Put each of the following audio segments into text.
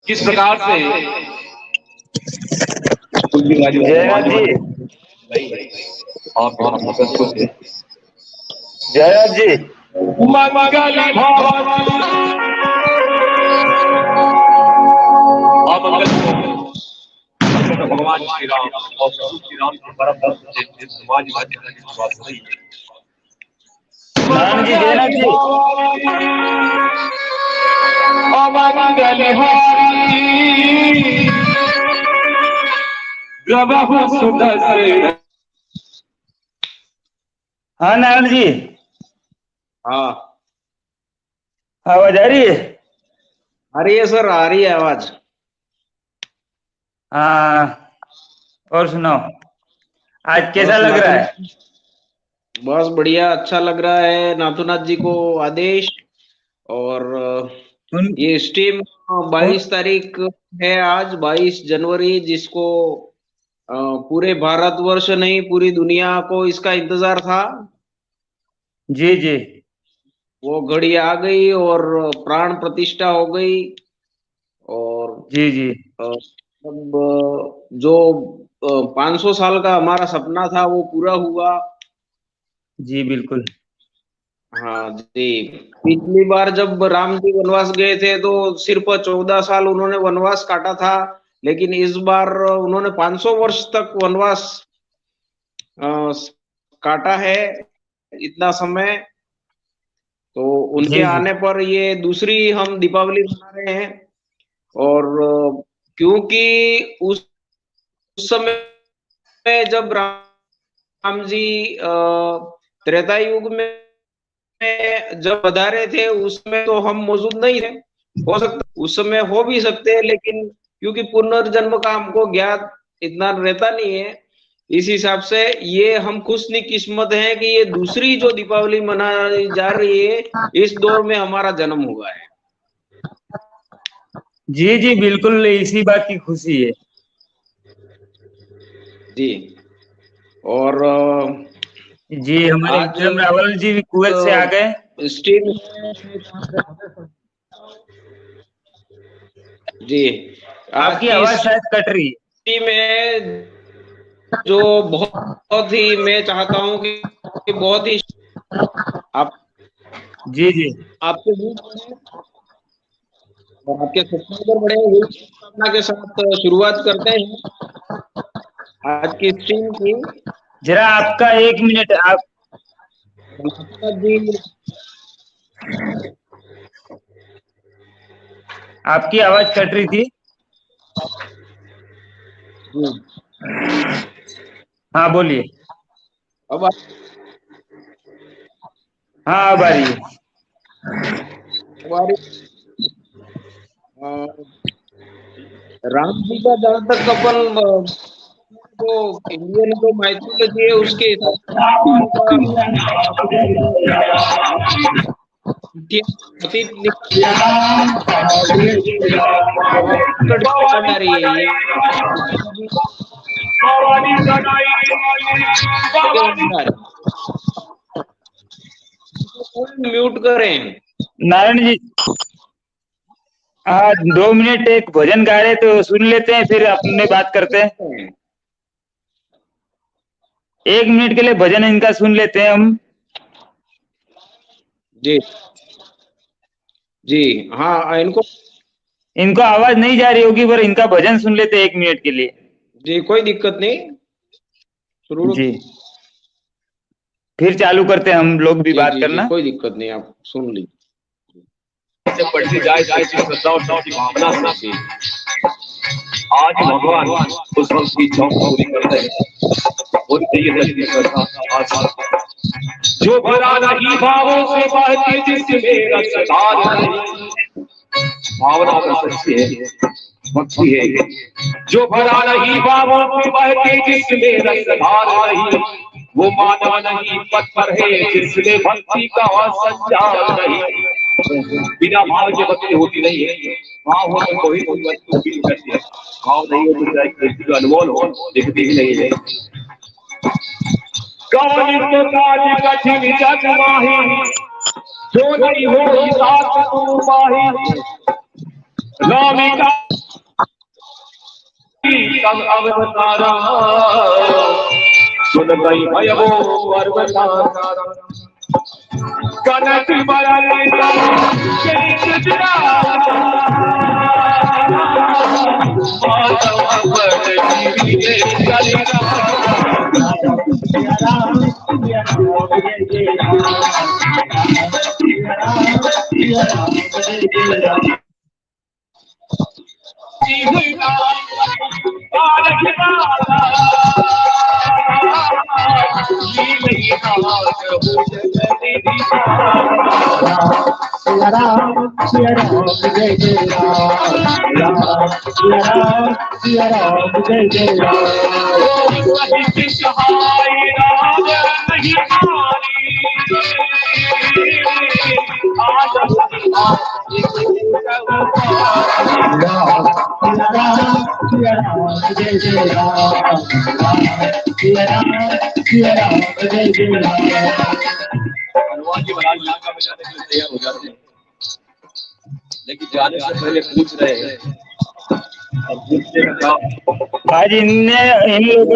किस प्रकार से जयनाथ जी, आप प्रस्तुत है। जयनाथ जी, मंगल भगवान श्री राम और श्री राम के परम भक्त समाज मान्यता की शुरुआत हो रही है। नारायण जी, जयनाथ जी, हाँ नारायण जी, हाँ आवाज आ रही है? आ रही है सर, आ रही है आवाज। हाँ, और सुनाओ, आज कैसा लग रहा है? बस बढ़िया, अच्छा लग रहा है नाथुनाथ जी को आदेश। और उन, ये स्ट्रीम 22 तारीख है, आज 22 जनवरी, जिसको पूरे भारतवर्ष नहीं पूरी दुनिया को इसका इंतजार था। जी जी वो घड़ी आ गई और प्राण प्रतिष्ठा हो गई। और जी जी अब जो 500 साल का हमारा सपना था वो पूरा हुआ। जी बिल्कुल। हाँ जी, पिछली बार जब राम जी वनवास गए थे तो सिर्फ 14 साल उन्होंने वनवास काटा था, लेकिन इस बार उन्होंने 500 वर्ष तक वनवास अ, काटा है, इतना समय। तो उनके जी जी आने पर ये दूसरी हम दीपावली मना रहे हैं। और क्योंकि उस समय जब राम जी त्रेता युग में जब पधारे थे उसमें तो हम मौजूद नहीं थे। हो सकता उस समय हो भी सकते हैं, लेकिन क्योंकि पुनर्जन्म का हमको ज्ञात इतना रहता नहीं है, इस हिसाब से ये हम खुशकिस्मत हैं कि ये दूसरी जो दीपावली मनाई जा रही है इस दौर में हमारा जन्म हुआ है। जी जी बिल्कुल, इसी बात की खुशी है। जी। और जी, हमारे आज विक्रम रावल जी भी कुवैत से आ गए। स्टीम जी, आज आपकी की आवाज शायद कट रही है। स्टीम में जो बहुत ही मैं चाहता हूं कि बहुत ही आप जी जी आपके व्यूज और आपके सब्सक्राइबर बढ़े, यही शुभकामना के साथ शुरुआत करते हैं आज की स्ट्रीम की। जरा आपका 1 मिनट, आप जी, आपकी आवाज कट रही थी। हाँ बोलिए। अब हाँ अब आ रही है। हमारी राम जी का जहाँ तक अपन जो इंडियन जो माइथोलॉजी है उसके हिसाब से अतीत जा रही है ये म्यूट करें। नारायण जी, हाँ 2 मिनट एक भजन गा रहे तो सुन लेते हैं, फिर अपने बात करते हैं। 1 मिनट के लिए भजन इनका सुन लेते हैं हम। जी जी हाँ, इनको आवाज नहीं जा रही होगी, पर इनका भजन सुन लेते हैं 1 मिनट के लिए। जी कोई दिक्कत नहीं, शुरू जी फिर चालू करते हैं हम लोग भी बात जी करना। कोई दिक्कत नहीं, आप सुन लीजिए। पढ़ती जाए श्रद्धा और की भावना से आज भगवान उस वक्त की चौक पूरी करते हैं और ये श्रद्धा आज जो भरा नहीं भावों से बहती जिसमें रसधार नहीं, भावना का सच्ची है, भक्ति है। जो भरा नहीं भावों से बहती जिसमें रसधार नहीं, वो मानव नहीं पत्थर है जिसमें भक्ति का संचार नहीं। बिना भाव के भक्ति होती नहीं है, भाव हो तो कोई वस्तु भी करती है, भाव नहीं हो तो चाहे अनमोल हो दिखती ही नहीं है। कठिन जग माही जो नहीं हो राम का तब अवतारा सुन गई भयवो पर्वतारा कनक बरसा हनुमान जी महाराज लंका में जाने के लिए तैयार हो जाते हैं, लेकिन जाने से पहले पूछ रहे हैं और पूछने का काम आज इन लोग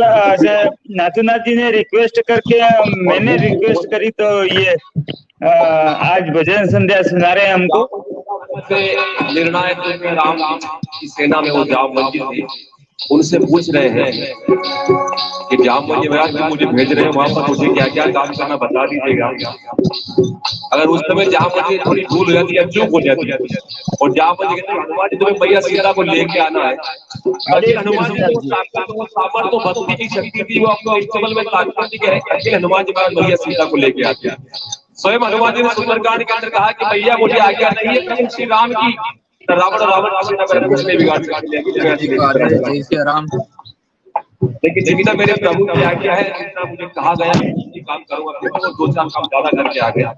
नाथूनाथ जी ने रिक्वेस्ट करके मैंने रिक्वेस्ट करी तो ये आज भजन संध्या सुना रहे हैं हमको। निर्णायक राम की सेना में वो जामवंती थी, उनसे पूछ रहे हैं कि जामवंती महाराज मुझे भेज रहे हैं वहां पर मुझे क्या क्या काम करना बता दीजिएगा। अगर उस समय जामवंती थोड़ी भूल हो जाती है, चूक हो जाती है और जामवंती कहते हैं हनुमान जी तुम्हें मैया सीता को लेके आना है। अरे हनुमान जी को सामर्थ तो भक्ति की शक्ति थी, वो अपने इस्तेमाल में ताकत थी कि हनुमान जी महाराज मैया सीता को लेके आते हैं। स्वयं हनुमान जी ने सुंदरकांड के अंदर कहा कि भैया मुझे आज्ञा नहीं है श्री राम की रावण कुछ नहीं बिगाड़ राम, लेकिन जितना मेरे प्रभु की आज्ञा है जितना मुझे कहा गया काम करूंगा, वो 2-4 काम ज्यादा करके आ गया।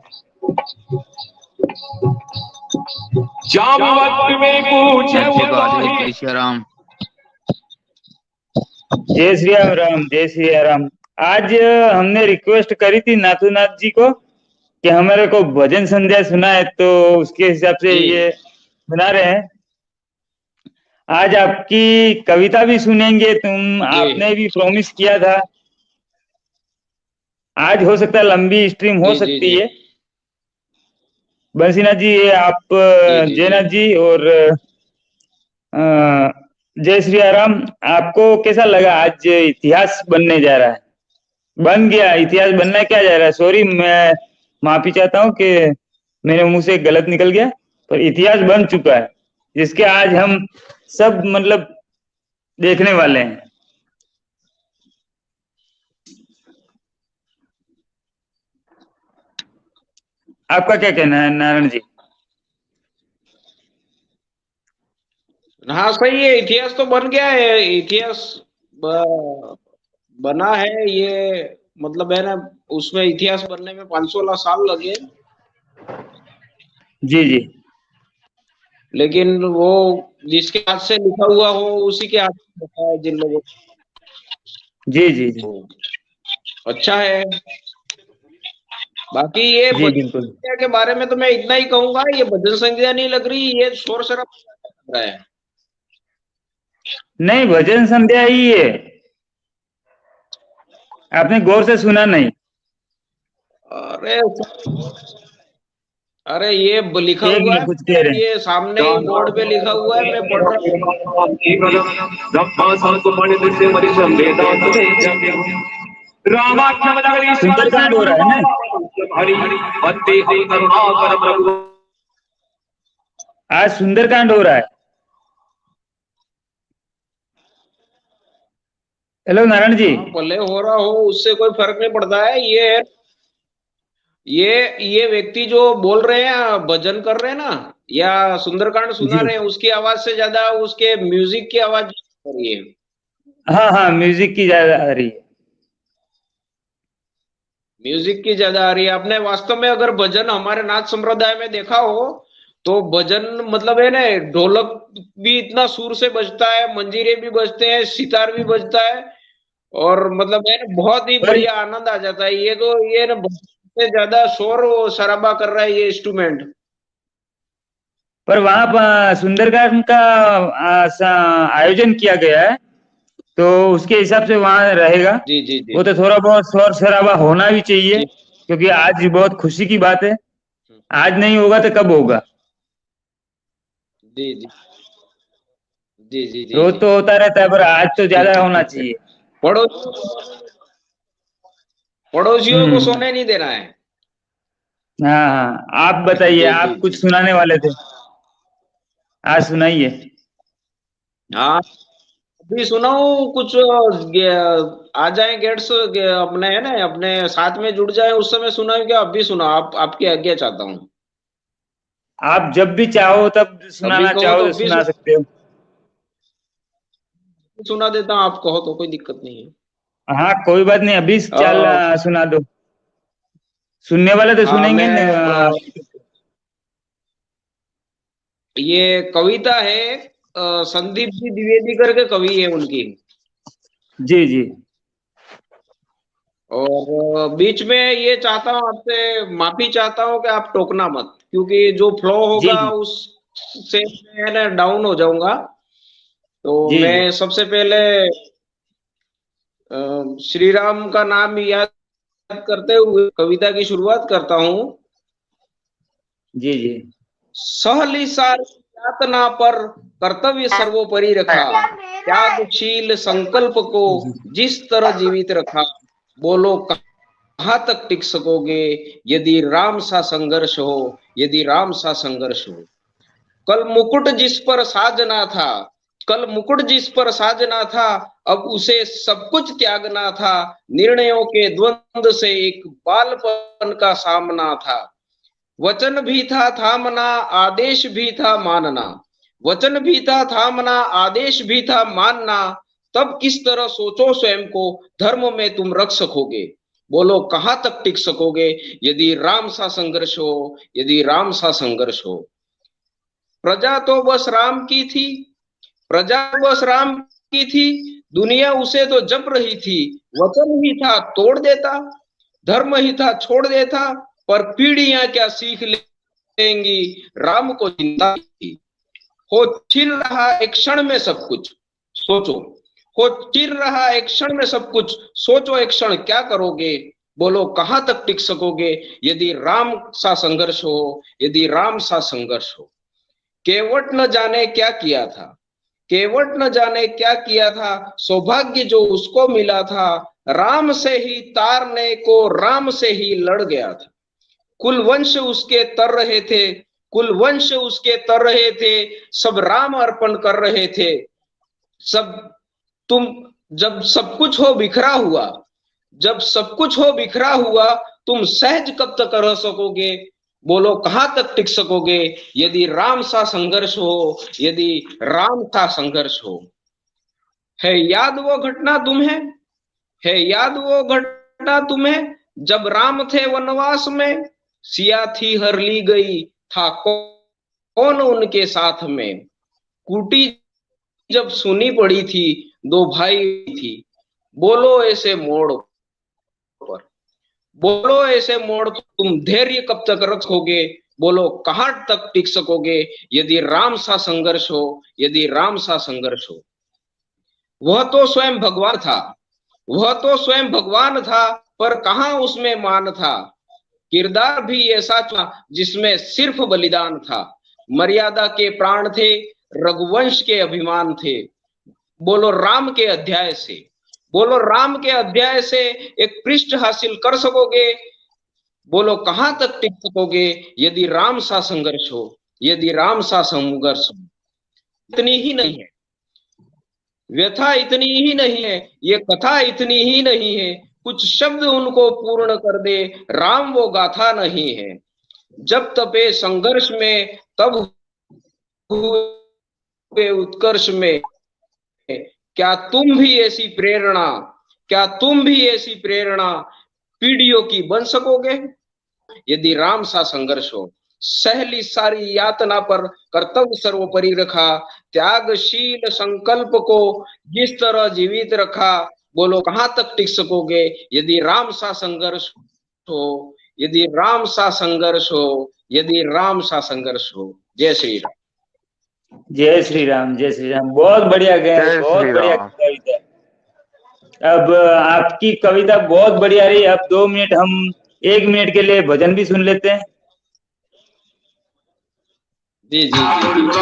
जामवंत में पूछे श्री राम, जय श्री राम, जय श्री राम। आज हमने रिक्वेस्ट करी थी नाथूनाथ जी को कि हमारे को भजन संध्या सुना है, तो उसके हिसाब से ये सुना रहे हैं। आज आपकी कविता भी सुनेंगे, आपने भी प्रॉमिस किया था। आज हो सकता है लंबी स्ट्रीम हो सकती है। बंसीनाथ जी, आप जयनाथ जी और जय श्री राम, आपको कैसा लगा? आज इतिहास बनने जा रहा है, बन गया, इतिहास बनना क्या जा रहा है। सॉरी, मैं माफी चाहता हूँ कि मेरे मुंह से गलत निकल गया, पर इतिहास बन चुका है जिसके आज हम सब मतलब देखने वाले हैं। आपका क्या कहना है नारायण जी? हाँ सही है, इतिहास तो बन गया है, इतिहास बना है ये, मतलब है ना, उसमें इतिहास बनने में 516 साल लगे। जी जी, लेकिन वो जिसके हाथ से लिखा हुआ हो उसी के हाथ से लिखा है जिन लोगों। जी जी जी, अच्छा है। बाकी ये भजन संध्या के बारे में तो मैं इतना ही कहूंगा, ये भजन संध्या नहीं लग रही, ये शोर शराबा लग रहा है। नहीं, भजन संध्या ही है, आपने गौर से सुना नहीं? अरे ये लिखा हुआ है, कुछ कह रहे हैं, ये सामने बोर्ड पे लिखा हुआ है, मैं पढ़ रहा हूँ। सुंदरकांड हो रहा है ना, आज सुंदरकांड हो रहा है। हेलो नारायण जी, भले हो रहा हो, उससे कोई फर्क नहीं पड़ता है। ये व्यक्ति जो बोल रहे हैं, भजन कर रहे हैं ना, या सुंदरकांड सुना रहे हैं, उसकी आवाज से ज्यादा उसके म्यूजिक की आवाज आ रही है। हाँ हाँ, म्यूजिक की ज्यादा आ रही है, म्यूजिक की ज्यादा आ रही है। आपने वास्तव में अगर भजन हमारे नाथ संप्रदाय में देखा हो तो भजन मतलब है ना, ढोलक भी इतना सुर से बजता है, मंजीरे भी बजते हैं, सितार भी बजता है, और मतलब है ना बहुत ही बढ़िया आनंद आ जाता है। ये तो ये ना से ज्यादा शोर शराबा कर रहा है ये इंस्ट्रूमेंट। पर वहां सुंदरकांड का आयोजन किया गया है तो उसके हिसाब से वहां रहेगा। जी जी जी वो तो थोड़ा बहुत शोर शराबा होना भी चाहिए, जी क्योंकि आज बहुत खुशी की बात है। आज नहीं होगा तो कब होगा? जी जी जी जी जी रोज जी। तो होता रहता है, पर आज तो ठीक ज्यादा है होना ठीक है। चाहिए। पड़ोसियों को हम्म। सोने नहीं देना है। हाँ हाँ, आप बताइए, जी जी आप कुछ जी। सुनाने वाले थे, आज सुनाइए। हाँ, अभी सुनाओ कुछ। आ जाए गेट्स अपने, है ना, अपने साथ में जुड़ जाए उस समय सुनाओ क्या? अभी सुनाओ, आप आपकी आज्ञा चाहता हूँ। आप जब भी चाहो, तब अभी सुनाना कहो चाहो तो तो अभी सुना सकते हो। सुना देता हूँ, आप कहो तो कोई दिक्कत नहीं है। हाँ, कोई बात नहीं, अभी अ, सुना दो। सुनने वाले तो हाँ, सुनेंगे न। ये कविता है, संदीप जी द्विवेदी करके कवि है उनकी। जी जी और बीच में ये चाहता हूँ आपसे माफी चाहता हूँ कि आप टोकना मत, क्योंकि जो फ्लो जी होगा जी उससे मैं ना डाउन हो जाऊंगा। तो जी जी मैं सबसे पहले श्री राम का नाम याद करते हुए कविता की शुरुआत करता हूँ। जी जी सहली सारी यातना पर कर्तव्य सर्वोपरि रखा, त्यागशील संकल्प को जिस तरह जीवित रखा, बोलो कहाँ तक टिक सकोगे यदि राम सा संघर्ष हो, यदि राम सा संघर्ष हो। कल मुकुट जिस पर साजना था, कल मुकुट जिस पर साजना था, अब उसे सब कुछ त्यागना था। निर्णयों के द्वंद से एक बालपन का सामना था। वचन भी था थामना, आदेश भी था मानना। वचन भी था थामना, आदेश भी था मानना। तब किस तरह सोचो स्वयं को, धर्म में तुम रख सकोगे। बोलो कहाँ तक टिक सकोगे यदि राम सा संघर्ष हो, यदि राम सा संघर्ष हो। प्रजा तो बस राम की थी, प्रजा बस राम की थी, दुनिया उसे तो जप रही थी। वचन ही था तोड़ देता, धर्म ही था छोड़ देता, पर पीढ़ियां क्या सीख लेंगी राम को चिंता थी। हो छिन रहा एक क्षण में सब कुछ, सोचो। हो चिर रहा एक क्षण में सब कुछ, सोचो एक क्षण क्या करोगे। बोलो कहां तक टिक सकोगे यदि राम सा संघर्ष हो, यदि राम सा संघर्ष हो। केवट न जाने क्या किया था, केवट न जाने क्या किया था, सौभाग्य जो उसको मिला था। राम से ही तारने को राम से ही लड़ गया था। कुल वंश उसके तर रहे थे, कुल वंश उसके तर रहे थे, सब राम अर्पण कर रहे थे। सब तुम, जब सब कुछ हो बिखरा हुआ, जब सब कुछ हो बिखरा हुआ, तुम सहज कब तक रह सकोगे। बोलो कहां तक टिक सकोगे यदि राम सा संघर्ष हो, यदि राम सा संघर्ष हो। है याद वो घटना तुम्हें, है याद वो घटना तुम्हें, जब राम थे वनवास में। सिया थी हर ली गई, था कौन उनके साथ में। कूटी जब सुनी पड़ी थी, दो भाई थी। बोलो ऐसे मोड़ पर, बोलो ऐसे मोड़ पर तुम धैर्य कब तक रखोगे। बोलो कहां तक टिक सकोगे यदि राम सा संघर्ष हो, यदि राम सा संघर्ष हो। वह तो स्वयं भगवान था, वह तो स्वयं भगवान था, पर कहां उसमें मान था। किरदार भी ऐसा था जिसमें सिर्फ बलिदान था। मर्यादा के प्राण थे, रघुवंश के अभिमान थे। बोलो राम के अध्याय से, बोलो राम के अध्याय से एक पृष्ठ हासिल कर सकोगे। बोलो कहां तक टिक सकोगे यदि राम सा संघर्ष हो, यदि राम सा संघर्ष हो। इतनी ही नहीं है व्यथा, इतनी ही नहीं है ये कथा, इतनी ही नहीं है। कुछ शब्द उनको पूर्ण कर दे, राम वो गाथा नहीं है। जब तपे संघर्ष में तब हुए उत्कर्ष में। क्या तुम भी ऐसी प्रेरणा, क्या तुम भी ऐसी प्रेरणा पीढ़ियों की बन सकोगे यदि राम सा संघर्ष हो। सहली सारी यातना पर कर्तव्य सर्वोपरि रखा, त्यागशील संकल्प को जिस तरह जीवित रखा। बोलो कहां तक टिक सकोगे यदि राम सा संघर्ष हो, यदि राम सा संघर्ष हो, यदि राम सा संघर्ष हो। जय श्री राम। जय श्री राम, जय श्री राम। बहुत बढ़िया गए, जय बहुत श्री बढ़िया राम। कविता। अब आपकी कविता बहुत बढ़िया रही। अब 2 मिनट, हम 1 मिनट के लिए भजन भी सुन लेते हैं। जी जी जी जी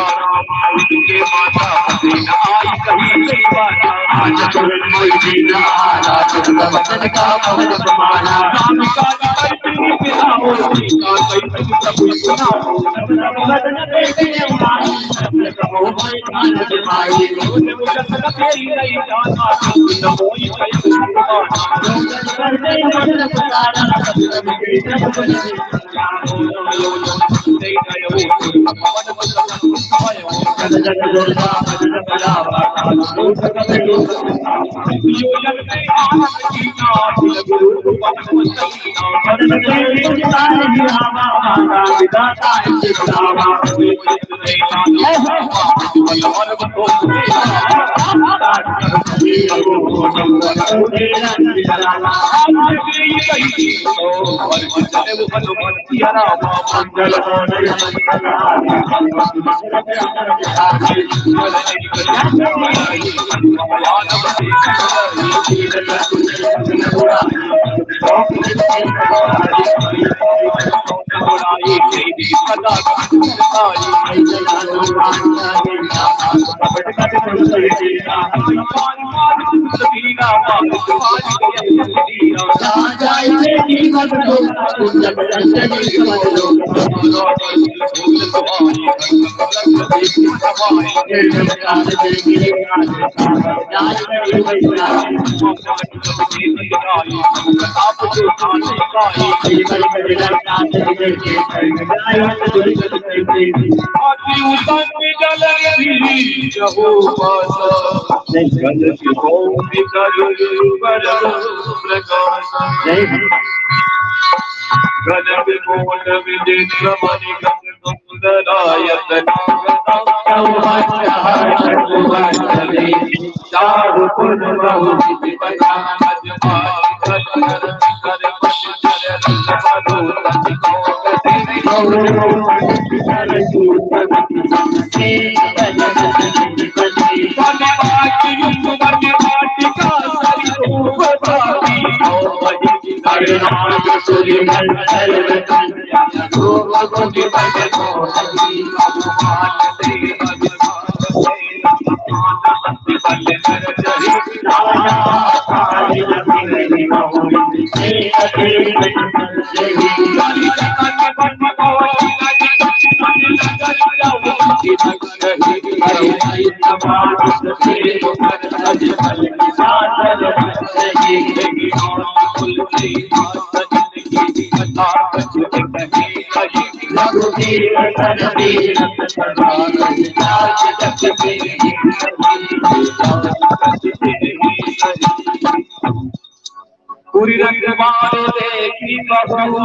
पूरी रंगवार देखी बहू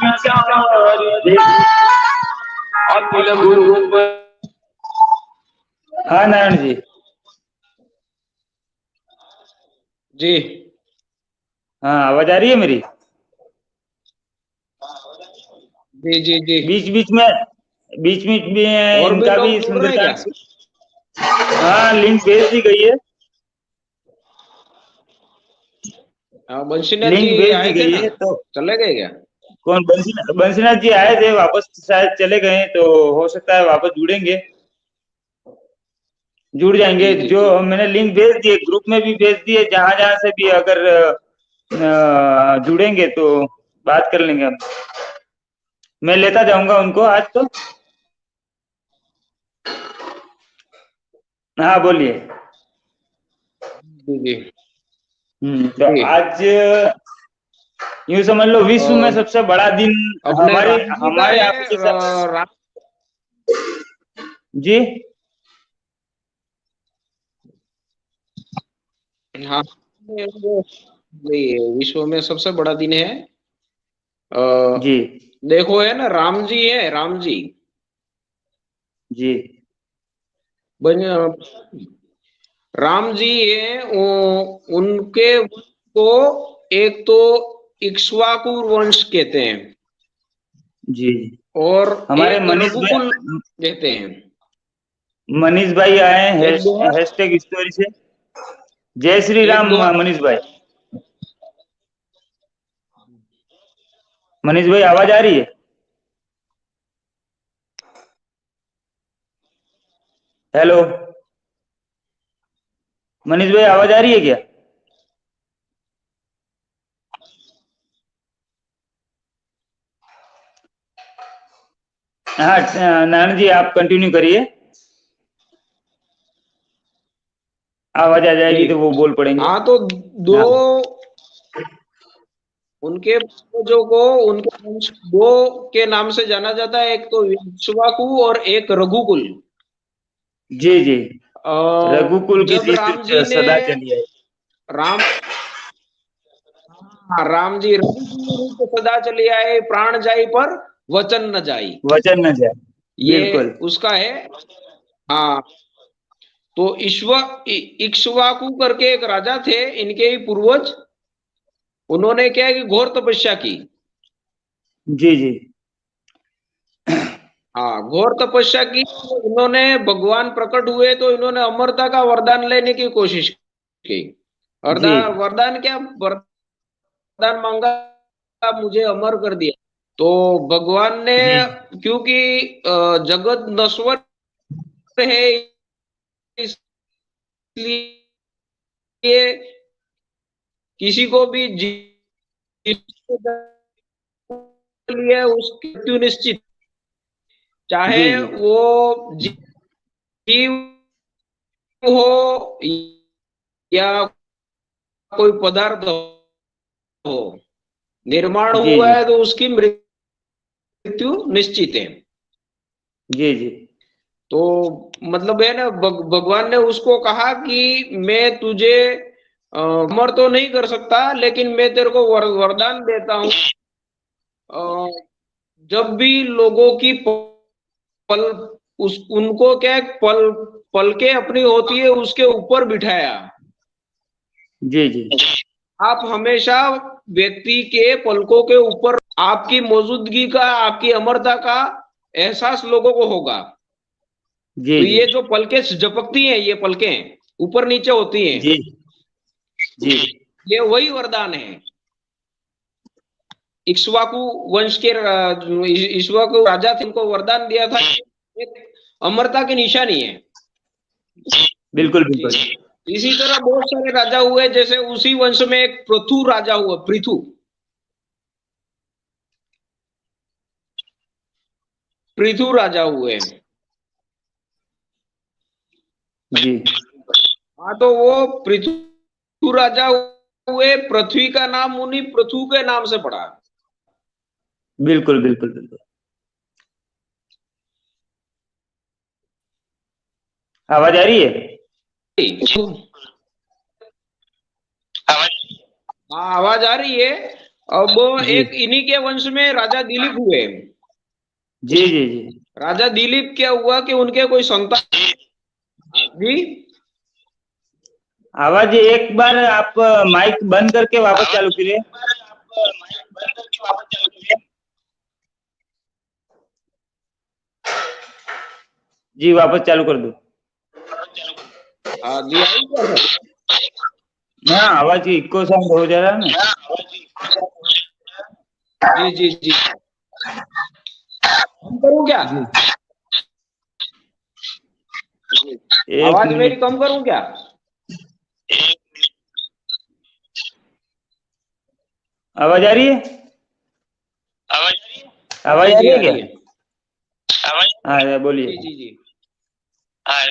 विचार अतुल गुरु। हाँ नारायण जी। जी हाँ, आवाज आ रही है मेरी? जी जी जी बीच बीच में और भी इनका लोग भी जुड़ रहे हैं सुंदरकांड। क्या? हाँ, लिंक भेज दी गई है। बंशीनाथ लिंक जी भेज दी आए थे गई ना, है तो। चले गए क्या? कौन? बंसीनाथ जी आए थे, वापस शायद चले गए, तो हो सकता है वापस जुड़ जाएंगे। जी जी जो जी मैंने लिंक भेज दिए, ग्रुप में भी भेज दिए, जहां जहां से भी अगर जुड़ेंगे तो बात कर लेंगे हम। मैं लेता जाऊंगा उनको आज तो। हाँ बोलिए। जी जी तो जी आज यूं समझ लो, विश्व में सबसे बड़ा दिन अपने हमारे राम जी का हमारे है। आपके साथ। जी हाँ, ये विश्व में सबसे बड़ा दिन है। अ, जी देखो है ना, राम जी है, राम जी जी बन राम जी है वो, उनके वंश को एक तो इक्ष्वाकु वंश कहते हैं जी। और हमारे एक रघुकुल कहते हैं। मनीष भाई आए हैं एक बहुत हैशटैग स्टोरी से। जय श्री एक राम दो मनीष भाई। मनीष भाई आवाज आ रही है? हेलो मनीष भाई आवाज आ रही है क्या? हाँ नारायण जी आप कंटिन्यू करिए, आवाज आ जाएगी तो वो बोल पड़ेंगे। हाँ, तो दो हाँ उनके पूर्वजों को उनके वंश दो के नाम से जाना जाता है, एक तो इक्ष्वाकु और एक रघुकुल। जी जी, अ, रघुकुल की जब राम रीत जी ने सदा चली है। राम हाँ, राम जी रघुकुल रीत सदा चली आए, प्राण जाई पर वचन न जाई, वचन न जाए, ये बिल्कुल। उसका है। हाँ, तो इक्ष्वाकु करके एक राजा थे, इनके ही पूर्वज। उन्होंने क्या है कि घोर तपस्या की। जी जी हाँ, घोर तपस्या की, तो इन्होंने भगवान प्रकट हुए तो इन्होंने अमरता का वरदान लेने की कोशिश की। जी वरदान वरदान क्या वरदान मांगा, मुझे अमर कर दिया। तो भगवान ने, जी क्योंकि जगत नश्वर है, इसलिए किसी को भी लिए उसकी मृत्यु निश्चित, चाहे जी जी वो जीव हो या कोई पदार्थ हो, निर्माण जी हुआ जी है तो उसकी मृत्यु निश्चित है। जी जी तो मतलब है ना, भगवान ने उसको कहा कि मैं तुझे अमर तो नहीं कर सकता, लेकिन मैं तेरे को वरदान देता हूँ। जब भी लोगों की पल उस उनको क्या है, पलके अपनी होती है, उसके ऊपर बिठाया। जी जी आप हमेशा व्यक्ति के पलकों के ऊपर आपकी मौजूदगी का, आपकी अमरता का एहसास लोगों को होगा। जी तो जी ये जो पलकें झपकती हैं, ये पलकें ऊपर नीचे होती हैं, जी जी ये वही वरदान है। इक्ष्वाकु वंश के इक्ष्वाकु राजा थे, इनको वरदान दिया था, एक अमरता की निशानी है। बिल्कुल जी। बिल्कुल। इसी तरह बहुत सारे राजा हुए, जैसे उसी वंश में एक पृथु राजा हुआ, पृथु राजा हुए। जी हाँ, तो वो पृथु राजा हुए, पृथ्वी का नाम उन्हीं पृथु के नाम से पड़ा। बिल्कुल बिल्कुल बिल्कुल। आवाज आ रही है? हाँ, आवाज आ रही है। अब जी एक इन्हीं के वंश में राजा दिलीप हुए। जी जी जी राजा दिलीप क्या हुआ कि उनके कोई संतान जी। आवाज एक बार आप माइक बंद करके वापस चालू कीजिए। जी वापस चालू कर दो। हाँ जी, आई क्या है? हाँ आवाज इको साउंड हो जा रहा है ना। जी जी जी, हम करूँ क्या? जी एक आवाज मेरी मिनट। कम करूँ क्या? आवाज आ रही है? जी आवाज आ जी, रही है आ क्या? रही है। हाँ बोलिए। जी जी जी। हाँ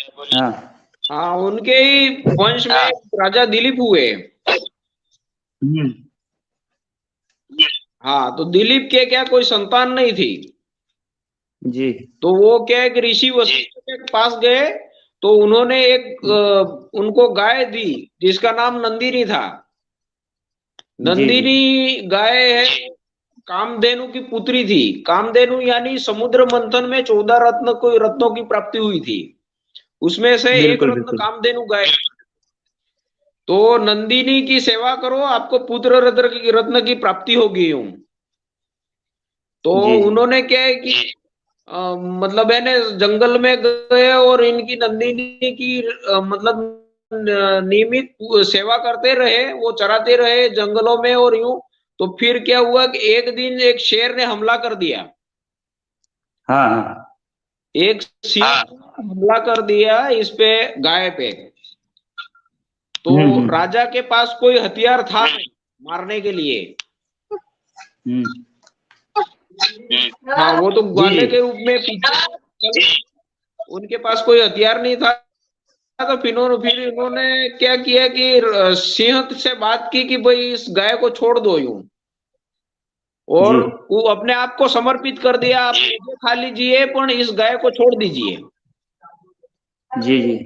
हाँ, उनके ही वंश में राजा दिलीप हुए। हम्म हाँ, तो दिलीप के क्या कोई संतान नहीं थी। जी तो वो क्या एक ऋषि वशिष्ठ के पास गए, तो उन्होंने एक उनको गाय दी, जिसका नाम नंदिनी था। जी जी नंदिनी गाय है, कामधेनु की पुत्री थी। कामधेनु यानी समुद्र मंथन में 14 रत्नों की प्राप्ति हुई थी, उसमें से एक बिल्कुल रत्न बिल्कुल। कामधेनु गाय। तो नंदिनी की सेवा करो, आपको पुत्र रत्न की प्राप्ति होगी यूं। तो जी जी उन्होंने क्या है कि मतलब है ना, जंगल में गए और इनकी नंदिनी की मतलब नियमित सेवा करते रहे, वो चराते रहे जंगलों में और यूं। तो फिर क्या हुआ कि एक दिन एक शेर ने हमला कर दिया। हाँ हाँ। एक सिंह ने हमला कर दिया इस पे, गाय पे। तो हम्म। राजा के पास कोई हथियार था नहीं मारने के लिए। हम्म। हाँ, वो तो जी ग्वाले जी। के रूप में पीछे, उनके पास कोई हथियार नहीं था। तो फिर इन्होंने क्या किया कि सिंह से बात की कि भाई इस गाय को छोड़ दो यूं, और जी वो अपने आप को समर्पित कर दिया, आप मुझे खा लीजिए पर इस गाय को छोड़ दीजिए। जी। जी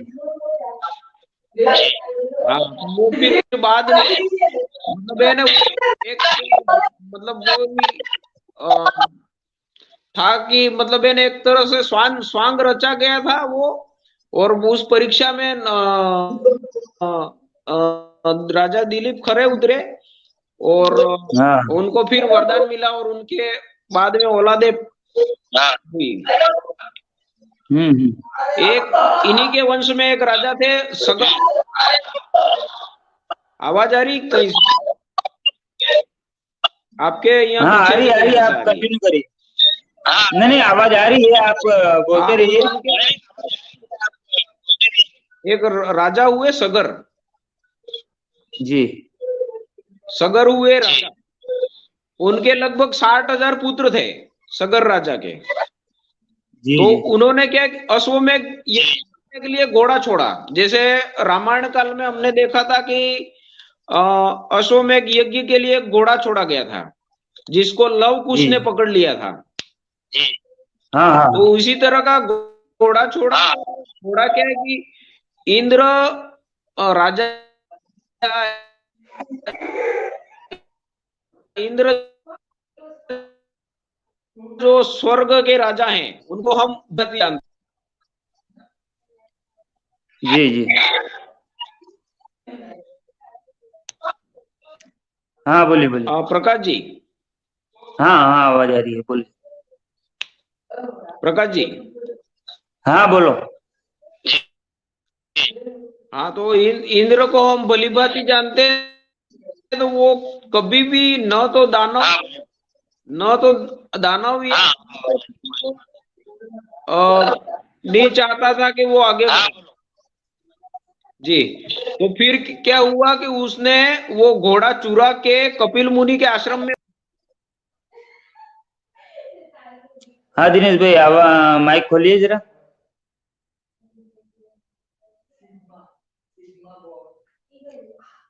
हाँ, तो वो फिर बाद में मतलब है ना, एक मतलब वो भी था कि मतलब है ना, एक तरह से स्वांग स्वांग रचा गया था वो। और उस परीक्षा में राजा दिलीप खरे उतरे, और हाँ। उनको फिर वरदान मिला, और उनके बाद में औलादे हुई। एक इन्हीं के वंश में एक राजा थे सगर। आवाज आ रही कहीं से? आपके यहाँ हाँ पीछे से आ रही कहीं है, से आप आ रही है? कंटिन्यू करिए। नहीं नहीं, आवाज आ रही है, आप बोलते हाँ, रहिए। एक राजा हुए सगर। जी सगर हुए राजा, उनके लगभग 60,000 पुत्र थे सगर राजा के। जी तो जी। उन्होंने क्या, अश्वमेध यज्ञ के लिए घोड़ा छोड़ा। जैसे रामायण काल में हमने देखा था कि अश्वमेध यज्ञ के लिए घोड़ा छोड़ा गया था, जिसको लव कुश जी ने पकड़ लिया था। हाँ तो हाँ। उसी तरह का घोड़ा छोड़ा। घोड़ा क्या है कि इंद्र राजा, इंद्र जो स्वर्ग के राजा हैं उनको हम गति जानते जी जी। हाँ बोलिए बोलिए। हैं। प्रकाश जी, हाँ हाँ, आवाज आ रही है, बोलिए। प्रकाश जी। हाँ बोलो। हाँ, तो इंद्र को हम भली भांति जानते हैं। तो वो कभी भी न तो दानव या नहीं चाहता था कि वो आगे बढ़े। जी। तो फिर क्या हुआ कि उसने वो घोड़ा चुरा के कपिल मुनि के आश्रम में। हाँ दिनेश भाई, माइक खोलिए जरा।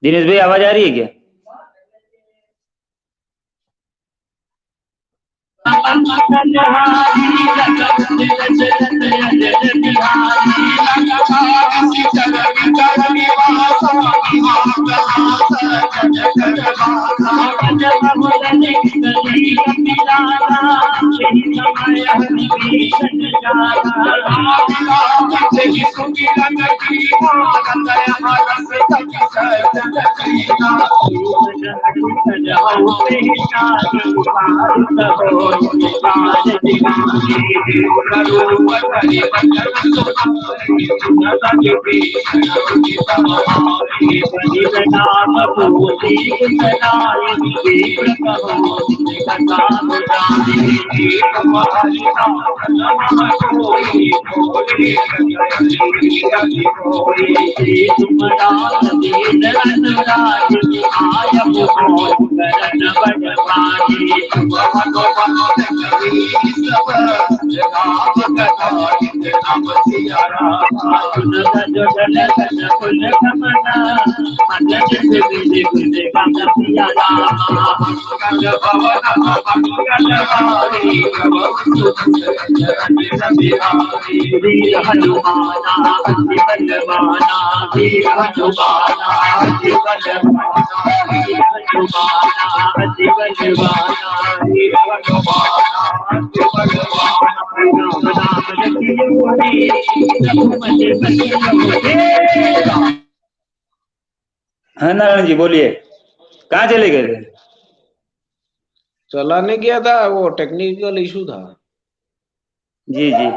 दिनेश भाई, आवाज आ रही है क्या? हाँ नारायण जी बोलिए, कहाँ चले गए थे? चलाने गया था, वो टेक्निकल इशू था। जी जी,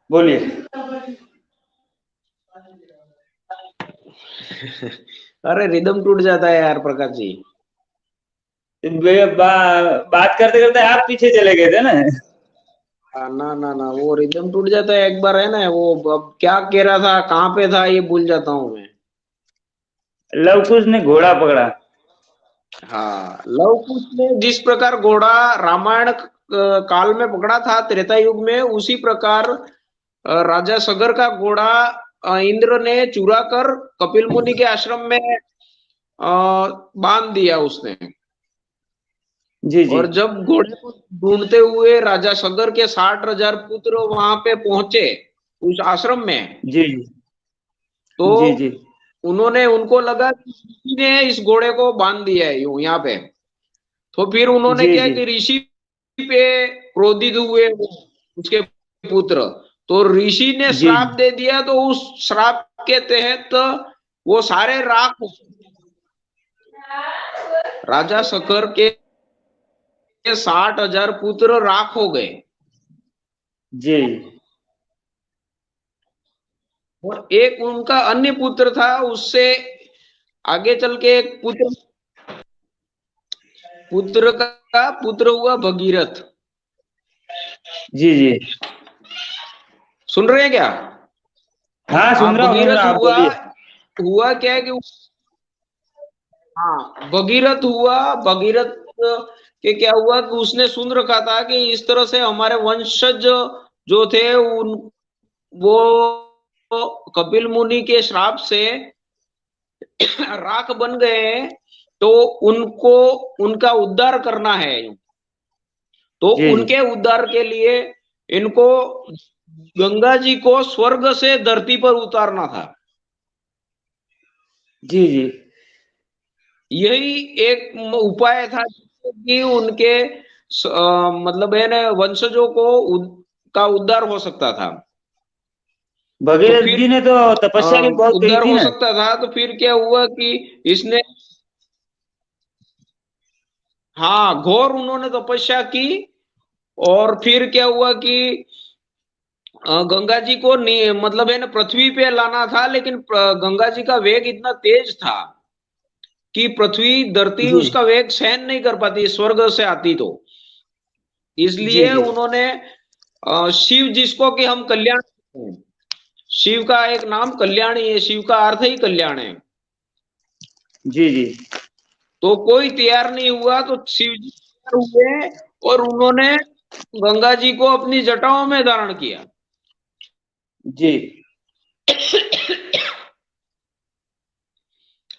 बोलिए। अरे रिदम टूट जाता है यार प्रकाश जी। बात करते करते आप पीछे चले गए थे ना। ना ना ना, वो रिदम टूट जाता है एक बार, है ना वो। अब क्या कह रहा था, कहाँ पे था, ये भूल जाता हूँ मैं। लव कुश ने घोड़ा पकड़ा। हाँ, लव कुश ने जिस प्रकार घोड़ा रामायण काल में पकड़ा था त्रेता युग में, उसी प्रकार राजा सगर का घोड़ा इंद्र ने चुरा कर कपिल मुनि के आश्रम में बांध दिया उसने। जी जी और जब घोड़े को ढूंढते हुए राजा सगर के 60,000 पुत्र वहां पे पहुंचे उस आश्रम में, जी तो जी जी उन्होंने, उनको लगा कि ऋषि ने इस घोड़े को बांध दिया है यूं यहाँ पे। तो फिर उन्होंने जी क्या जी कि ऋषि पे क्रोधित हुए उसके पुत्र। तो ऋषि ने जी श्राप दे दिया, तो उस श्राप के तहत वो सारे राख, राजा सकर के 60,000 पुत्र राख हो गए। जी और एक उनका अन्य पुत्र था, उससे आगे चल के एक पुत्र, पुत्र का पुत्र हुआ भगीरथ। जी जी। सुन रहे हैं क्या? हाँ हाँ, सुन रहा भगीरथ हूँ, आप हुआ। बोलिए। हुआ क्या है कि, हाँ, भगीरथ हुआ। भगीरथ के क्या हुआ कि उसने सुन रखा था कि इस तरह से हमारे वंशज जो थे उन, वो कपिल मुनि के श्राप से राख बन गए हैं, तो उनको, उनका उद्धार करना है। तो जी जी उनके उद्धार के लिए इनको गंगा जी को स्वर्ग से धरती पर उतारना था। जी जी यही एक उपाय था कि उनके मतलब है ना वंशजों को का उद्धार हो सकता था। तो भगीरथ फिर जी ने तो तपस्या भी बहुत की उद्धार थी हो ना। सकता था, तो फिर क्या हुआ कि इसने, हाँ, घोर उन्होंने तपस्या की। और फिर क्या हुआ कि गंगा जी को मतलब है ना पृथ्वी पे लाना था, लेकिन गंगा जी का वेग इतना तेज था कि पृथ्वी, धरती जी उसका वेग सहन नहीं कर पाती स्वर्ग से आती तो। जी इसलिए जी उन्होंने शिव, जिसको कि हम कल्याण, शिव का एक नाम कल्याणी है, शिव का अर्थ ही कल्याण है। जी जी तो कोई तैयार नहीं हुआ, तो शिव जी तैयार हुए और उन्होंने गंगा जी को अपनी जटाओं में धारण किया। जी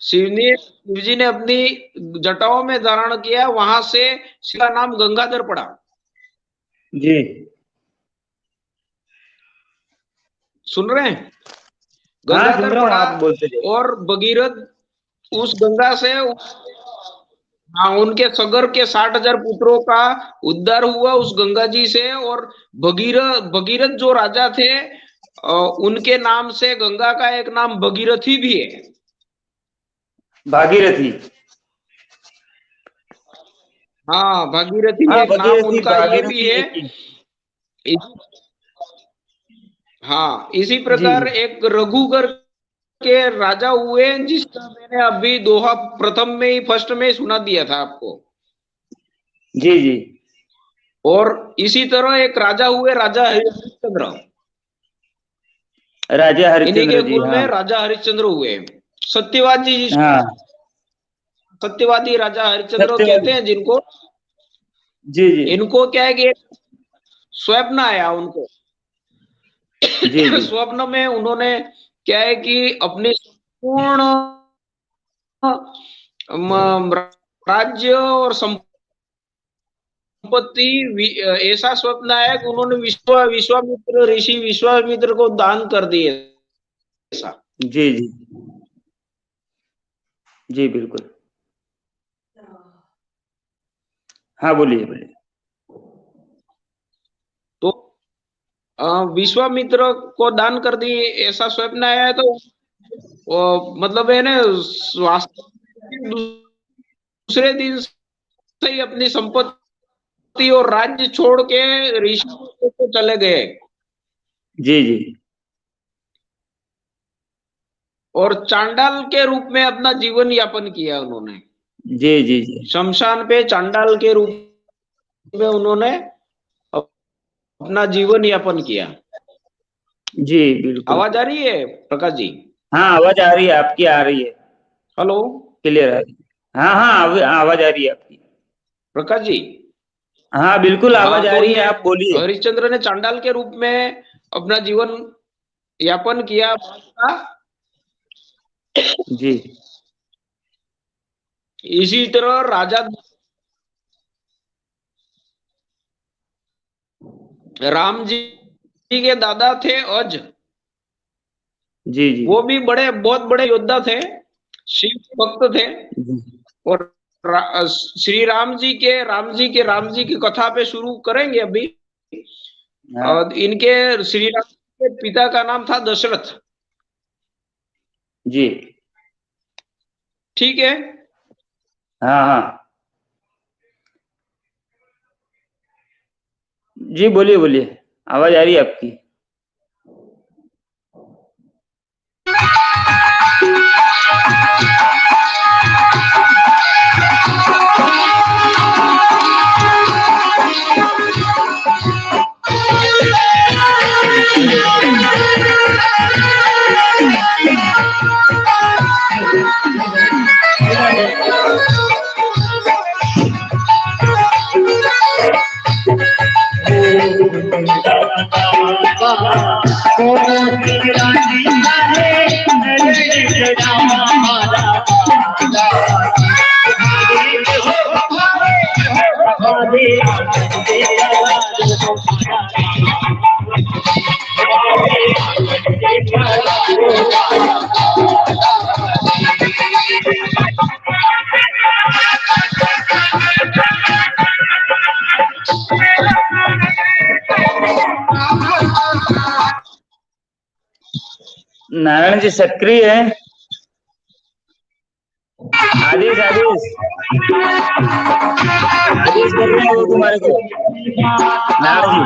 शिव जी ने अपनी जटाओं में धारण किया, वहां से शिव का नाम गंगाधर पड़ा। जी। सुन रहे हैं? हाँ सुन गंगाधर रहा हूँ, पड़ा। आप बोलते जाइए। और भगीरथ उस गंगा से, हाँ, उनके सगर के 60,000 पुत्रों का उद्धार हुआ उस गंगा जी से। और भगीरथ, भगीरथ जो राजा थे, उनके नाम से गंगा का एक नाम भगीरथी भी है। भागीरथी। हाँ, भागीरथी हाँ एक नाम भागीरथी, उनका ये भी भागीरथी है। एक ही। हाँ, इसी जी प्रकार जी एक रघुगर के राजा हुए, जिसका मैंने अभी दोहा प्रथम में ही, फर्स्ट में ही सुना दिया था आपको। जी जी। और इसी तरह एक राजा हुए, राजा हरिश्चंद्र। राजा इन्हीं के हरिश्चंद्र जी, कुल हाँ। में राजा हरिश्चंद्र हुए। सत्यवादी जी, हाँ सत्यवादी राजा हरिश्चंद्र सत्यवादी। कहते हैं जिनको। जी जी इनको क्या है कि एक स्वप्न आया उनको। जी जी स्वप्न में उन्होंने क्या है कि अपने पूर्ण राज्य और संपत्ति, ऐसा स्वप्न आया कि उन्होंने विश्वामित्र ऋषि, विश्वामित्र को दान कर दिए, ऐसा। जी जी जी बिल्कुल। हाँ बोलिए बोलिए। तो विश्वामित्र को दान कर दिए, ऐसा स्वप्न आया है। तो मतलब है ना, वास्तव में दूसरे दिन से ही अपनी संपत्ति और राज्य छोड़ के ऋषि को चले गए। जी जी और चांडाल के रूप में अपना जीवन यापन किया उन्होंने। जी जी जी शमशान पे चांडाल के रूप में उन्होंने अपना जीवन यापन किया। जी बिल्कुल। आवाज आ रही है प्रकाश जी? हाँ आवाज आ रही है, आपकी आ रही है, हेलो क्लियर आ रही है। हाँ हाँ आवाज आ रही है आपकी। प्रकाश जी। हाँ बिल्कुल हाँ आवाज आ तो रही है, ये आप बोलिए। हरिश्चंद्र ने चांडाल के रूप में अपना जीवन यापन किया था। जी इसी तरह राजा राम जी के दादा थे अज, जी जी वो भी बहुत बड़े योद्धा थे, शिव भक्त थे। जी। और राम जी की कथा पे शुरू करेंगे अभी। हाँ और इनके श्री राम के पिता का नाम था दशरथ। जी ठीक है। हाँ हाँ जी, बोलिए बोलिए, आवाज आ रही है आपकी। नारायण जी सक्रिय है। आदेश आदेश आदेश कर रहे हैं वो तुम्हारे को, नारायण जी।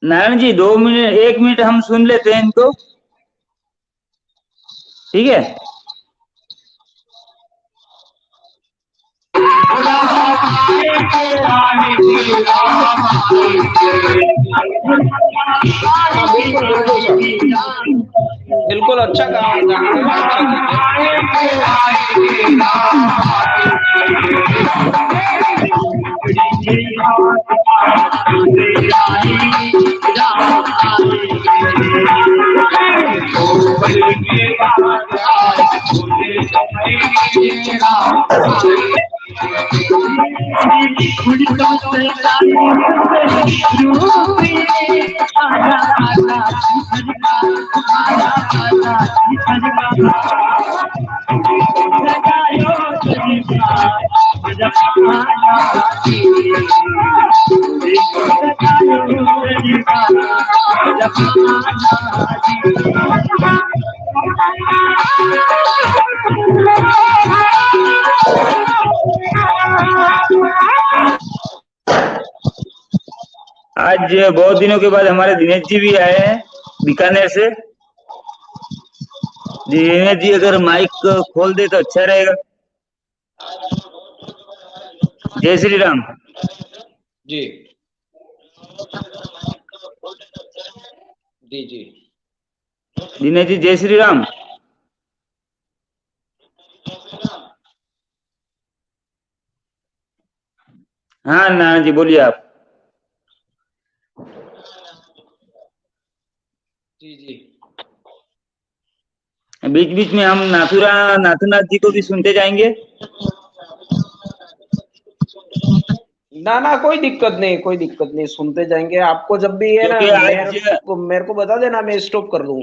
नारायण जी 2 मिनट 1 मिनट हम सुन लेते हैं इनको, ठीक है। बिल्कुल अच्छा गाना आज बहुत दिनों के बाद हमारे दिनेश जी भी आए हैं बीकानेर से। दिनेश जी अगर माइक खोल दे तो अच्छा रहेगा। जय श्री राम जी जी जी। दिनेश जी जय श्री राम। हाँ नारायण जी बोलिए आप। जी जी। बीच बीच में हम नाथुनाथ जी को भी सुनते जाएंगे। ना कोई दिक्कत नहीं, सुनते जाएंगे। आपको जब भी है ना मेरे को बता देना, मैं स्टॉप कर दूं।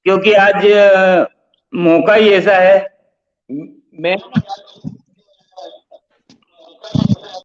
क्योंकि आज मौका ही ऐसा है। मैं